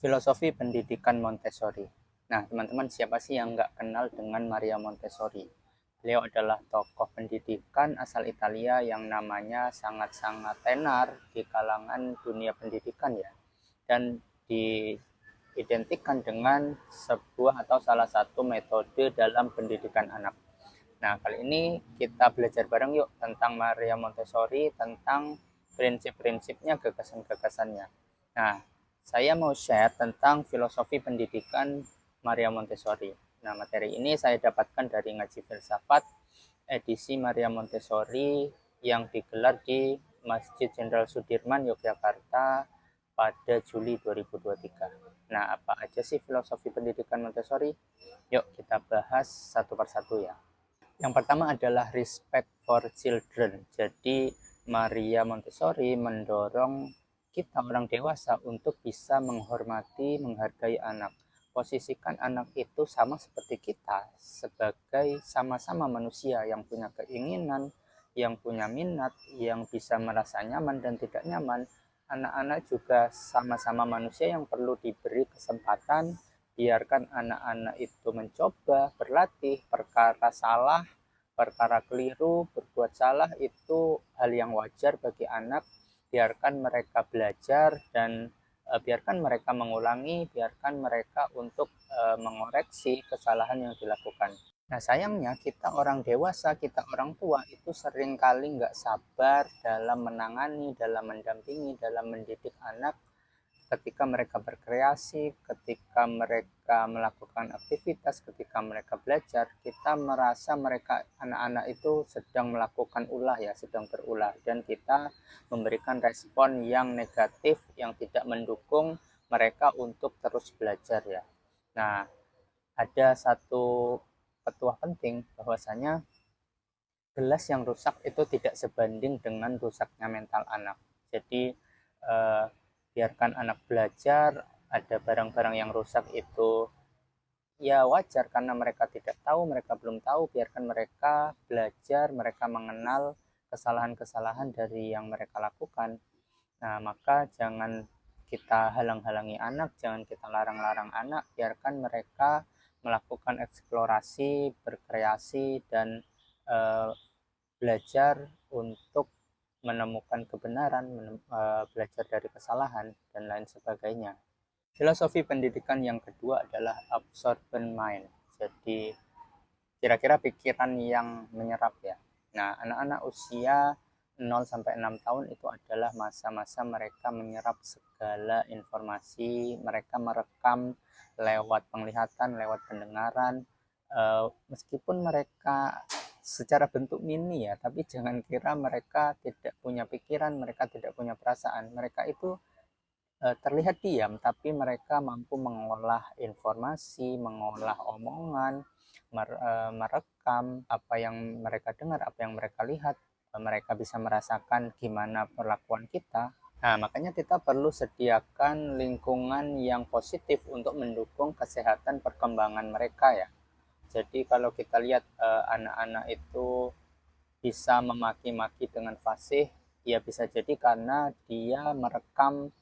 Filosofi pendidikan Montessori. Nah, teman-teman, siapa sih yang nggak kenal dengan Maria Montessori? Beliau adalah tokoh pendidikan asal Italia yang namanya sangat-sangat tenar di kalangan dunia pendidikan ya. Dan diidentikan dengan sebuah atau salah satu metode dalam pendidikan anak. Nah, kali ini kita belajar bareng yuk tentang Maria Montessori, tentang prinsip-prinsipnya, gagasan-gagasannya. Nah, saya mau share tentang filosofi pendidikan Maria Montessori. Nah, materi ini saya dapatkan dari Ngaji Filsafat edisi Maria Montessori yang digelar di Masjid Jenderal Sudirman, Yogyakarta pada Juli 2023. Nah, apa aja sih filosofi pendidikan Montessori? Yuk kita bahas satu persatu ya. Yang pertama adalah respect for children. Jadi Maria Montessori mendorong kita orang dewasa untuk bisa menghormati, menghargai anak. Posisikan anak itu sama seperti kita, sebagai sama-sama manusia yang punya keinginan, yang punya minat, yang bisa merasa nyaman dan tidak nyaman. Anak-anak juga sama-sama manusia yang perlu diberi kesempatan. Biarkan anak-anak itu mencoba, berlatih, perkara salah, perkara keliru, berbuat salah itu hal yang wajar bagi anak. Biarkan mereka belajar dan biarkan mereka mengulangi, biarkan mereka untuk mengoreksi kesalahan yang dilakukan. Nah, sayangnya kita orang dewasa, kita orang tua itu sering kali nggak sabar dalam menangani, dalam mendampingi, dalam mendidik anak ketika mereka berkreasi, ketika mereka melakukan aktivitas, ketika mereka belajar, kita merasa mereka anak-anak itu sedang melakukan ulah ya, sedang berulah, dan kita memberikan respon yang negatif yang tidak mendukung mereka untuk terus belajar ya. Nah, ada satu petuah penting bahwasanya gelas yang rusak itu tidak sebanding dengan rusaknya mental anak. Jadi biarkan anak belajar, ada barang-barang yang rusak itu ya wajar karena mereka tidak tahu, mereka belum tahu, biarkan mereka belajar, mereka mengenal kesalahan-kesalahan dari yang mereka lakukan. Nah, maka jangan kita halang-halangi anak, jangan kita larang-larang anak, biarkan mereka melakukan eksplorasi, berkreasi, dan eh, belajar untuk menemukan kebenaran, belajar dari kesalahan, dan lain sebagainya. Filosofi pendidikan yang kedua adalah absorbent mind. Jadi kira-kira pikiran yang menyerap ya. Nah, anak-anak usia 0 sampai 6 tahun itu adalah masa-masa mereka menyerap segala informasi, mereka merekam lewat penglihatan, lewat pendengaran. Meskipun mereka secara bentuk mini ya, tapi jangan kira mereka tidak punya pikiran, mereka tidak punya perasaan. Mereka itu terlihat diam, tapi mereka mampu mengolah informasi, mengolah omongan, merekam apa yang mereka dengar, apa yang mereka lihat. Mereka bisa merasakan gimana perlakuan kita. Nah, makanya kita perlu sediakan lingkungan yang positif untuk mendukung kesehatan perkembangan mereka ya. Jadi kalau kita lihat anak-anak itu bisa memaki-maki dengan fasih, ya bisa jadi karena dia merekam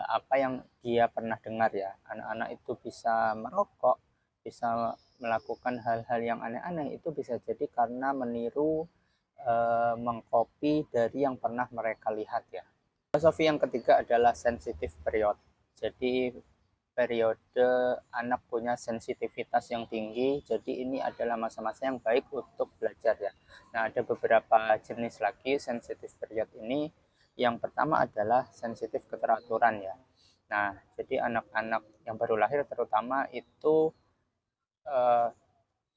apa yang dia pernah dengar ya. Anak-anak itu bisa merokok, bisa melakukan hal-hal yang aneh-aneh, itu bisa jadi karena meniru, mengcopy dari yang pernah mereka lihat ya. Filosofi yang ketiga adalah sensitive period. Jadi periode anak punya sensitivitas yang tinggi, jadi ini adalah masa-masa yang baik untuk belajar ya. Nah, ada beberapa jenis lagi sensitive period ini. Yang pertama adalah sensitif keteraturan ya. Nah, jadi anak-anak yang baru lahir terutama itu eh,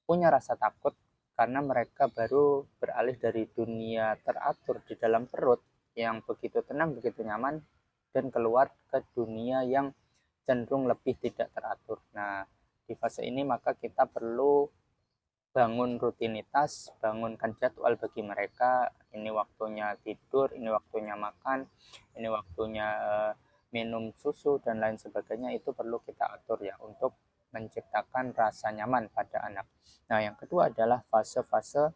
punya rasa takut karena mereka baru beralih dari dunia teratur di dalam perut yang begitu tenang, begitu nyaman, dan keluar ke dunia yang cenderung lebih tidak teratur. Nah, di fase ini maka kita perlu bangun rutinitas, bangunkan jadwal bagi mereka. Ini waktunya tidur, ini waktunya makan, ini waktunya minum susu dan lain sebagainya, itu perlu kita atur ya untuk menciptakan rasa nyaman pada anak. Nah, yang kedua adalah fase-fase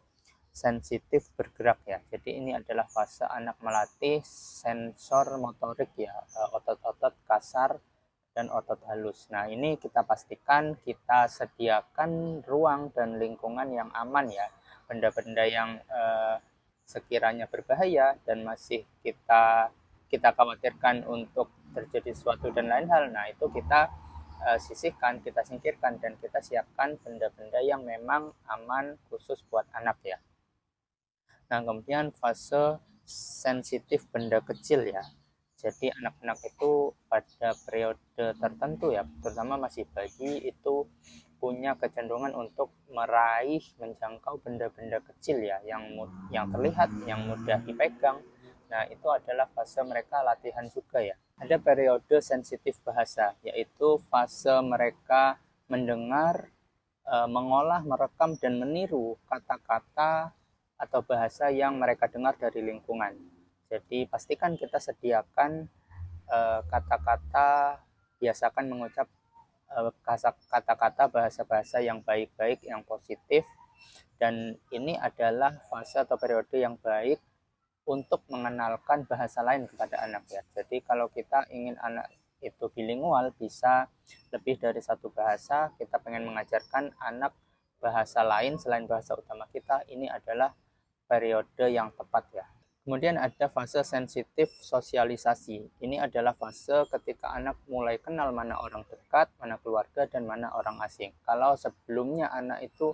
sensitif bergerak ya. Jadi ini adalah fase anak melatih sensor motorik ya, otot-otot kasar dan otot halus. Nah, ini kita pastikan kita sediakan ruang dan lingkungan yang aman ya. Benda-benda yang sekiranya berbahaya dan masih kita khawatirkan untuk terjadi sesuatu dan lain hal. Nah, itu kita sisihkan, kita singkirkan, dan kita siapkan benda-benda yang memang aman khusus buat anak ya. Nah, kemudian fase sensitif benda kecil ya. Jadi anak-anak itu pada periode tertentu ya, terutama masih bayi, itu punya kecenderungan untuk meraih, menjangkau benda-benda kecil ya, yang terlihat, yang mudah dipegang. Nah, itu adalah fase mereka latihan juga ya. Ada periode sensitif bahasa, yaitu fase mereka mendengar, mengolah, merekam, dan meniru kata-kata atau bahasa yang mereka dengar dari lingkungan. Jadi pastikan kita sediakan kata-kata, biasakan mengucap kata-kata bahasa-bahasa yang baik-baik, yang positif, dan ini adalah fase atau periode yang baik untuk mengenalkan bahasa lain kepada anak ya. Jadi kalau kita ingin anak itu bilingual, bisa lebih dari satu bahasa, kita pengen mengajarkan anak bahasa lain selain bahasa utama kita, ini adalah periode yang tepat ya. Kemudian ada fase sensitif sosialisasi. Ini adalah fase ketika anak mulai kenal mana orang dekat, mana keluarga, dan mana orang asing. Kalau sebelumnya anak itu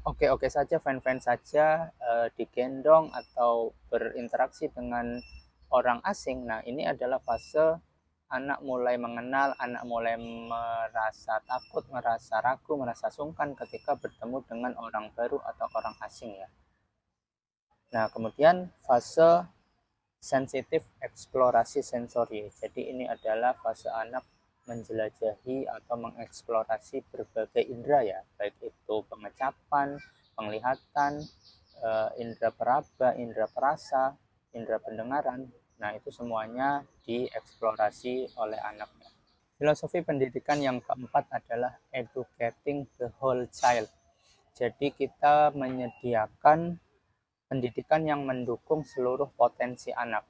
oke-oke saja, fine-fine saja, digendong atau berinteraksi dengan orang asing. Nah, ini adalah fase anak mulai mengenal, anak mulai merasa takut, merasa ragu, merasa sungkan ketika bertemu dengan orang baru atau orang asing ya. Nah, kemudian fase sensitif eksplorasi sensori. Jadi ini adalah fase anak menjelajahi atau mengeksplorasi berbagai indera ya, baik itu pengecapan, penglihatan, indera peraba, indera perasa, indera pendengaran. Nah, itu semuanya dieksplorasi oleh anaknya. Filosofi pendidikan yang keempat adalah educating the whole child. Jadi kita menyediakan pendidikan yang mendukung seluruh potensi anak.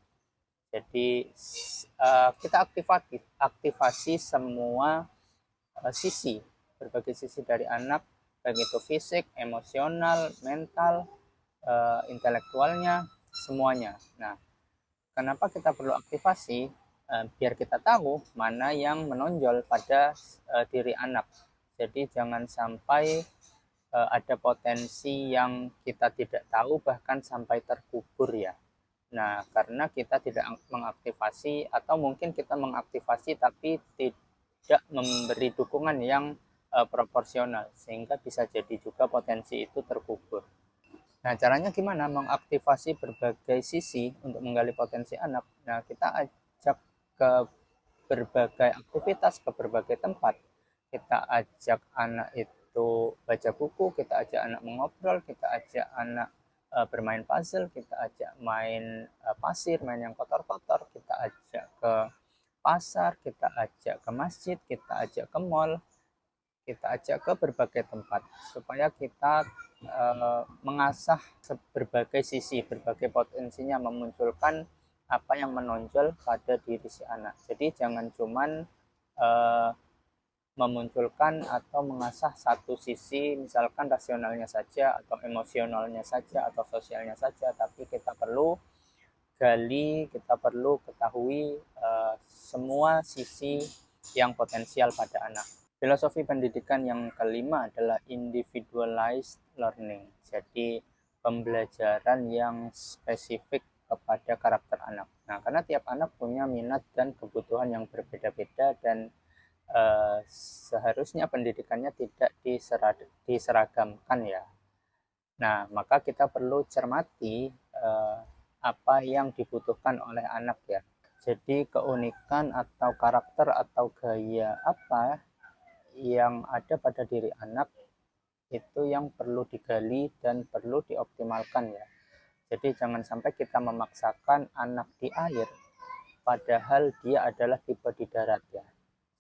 Jadi kita aktivasi semua sisi, berbagai sisi dari anak, baik itu fisik, emosional, mental, intelektualnya, semuanya. Nah, kenapa kita perlu aktivasi? Biar kita tahu mana yang menonjol pada diri anak. Jadi jangan sampai ada potensi yang kita tidak tahu, bahkan sampai terkubur ya. Nah, karena kita tidak mengaktifasi, atau mungkin kita mengaktifasi tapi tidak memberi dukungan yang proporsional, sehingga bisa jadi juga potensi itu terkubur. Nah, caranya gimana mengaktifasi berbagai sisi untuk menggali potensi anak? Nah, kita ajak ke berbagai aktivitas, ke berbagai tempat. Kita ajak anak itu baca buku, kita ajak anak mengobrol, kita ajak anak bermain puzzle, kita ajak main pasir, main yang kotor-kotor, kita ajak ke pasar, kita ajak ke masjid, kita ajak ke mall, kita ajak ke berbagai tempat supaya kita mengasah berbagai sisi, berbagai potensinya, memunculkan apa yang menonjol pada diri si anak. Jadi jangan cuman memunculkan atau mengasah satu sisi, misalkan rasionalnya saja, atau emosionalnya saja, atau sosialnya saja, tapi kita perlu gali, kita perlu ketahui semua sisi yang potensial pada anak. Filosofi pendidikan yang kelima adalah individualized learning. Jadi pembelajaran yang spesifik kepada karakter anak. Nah, karena tiap anak punya minat dan kebutuhan yang berbeda-beda, dan seharusnya pendidikannya tidak diseragamkan ya. Nah, maka kita perlu cermati apa yang dibutuhkan oleh anak ya. Jadi keunikan atau karakter atau gaya apa yang ada pada diri anak itu yang perlu digali dan perlu dioptimalkan ya. Jadi jangan sampai kita memaksakan anak di air padahal dia adalah tipe di darat ya.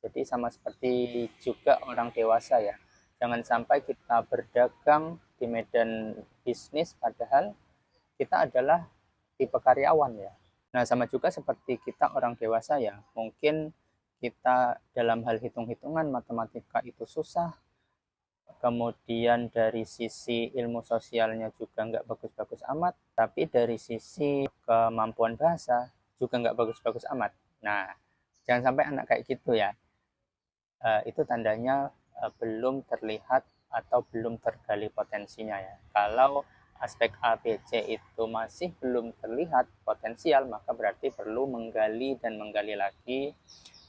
Jadi sama seperti juga orang dewasa ya. Jangan sampai kita berdagang di medan bisnis padahal kita adalah tipe karyawan ya. Nah, sama juga seperti kita orang dewasa ya. Mungkin kita dalam hal hitung-hitungan matematika itu susah, kemudian dari sisi ilmu sosialnya juga nggak bagus-bagus amat, tapi dari sisi kemampuan bahasa juga nggak bagus-bagus amat. Nah, jangan sampai anak kayak gitu ya. Itu tandanya belum terlihat atau belum tergali potensinya ya. Kalau aspek A, B, C itu masih belum terlihat potensial, maka berarti perlu menggali dan menggali lagi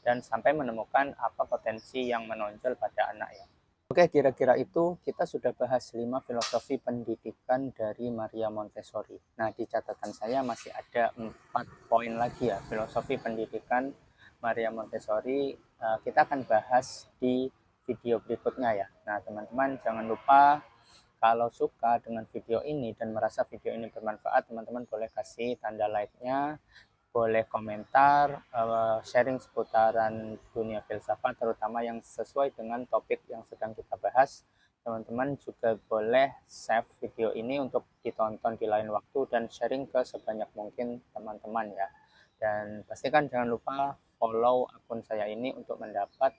dan sampai menemukan apa potensi yang menonjol pada anak ya. Oke, kira-kira itu kita sudah bahas 5 filosofi pendidikan dari Maria Montessori. Nah, di catatan saya masih ada 4 poin lagi ya, filosofi pendidikan Maria Montessori. Kita akan bahas di video berikutnya ya. Nah, teman-teman jangan lupa kalau suka dengan video ini dan merasa video ini bermanfaat, teman-teman boleh kasih tanda like-nya, boleh komentar, sharing seputaran dunia filsafat, terutama yang sesuai dengan topik yang sedang kita bahas. Teman-teman juga boleh save video ini untuk ditonton di lain waktu dan sharing ke sebanyak mungkin teman-teman ya. Dan pastikan jangan lupa follow akun saya ini untuk mendapat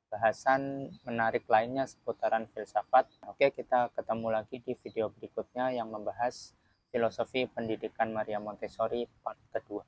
bahasan menarik lainnya seputaran filsafat. Oke, kita ketemu lagi di video berikutnya yang membahas filosofi pendidikan Maria Montessori part kedua.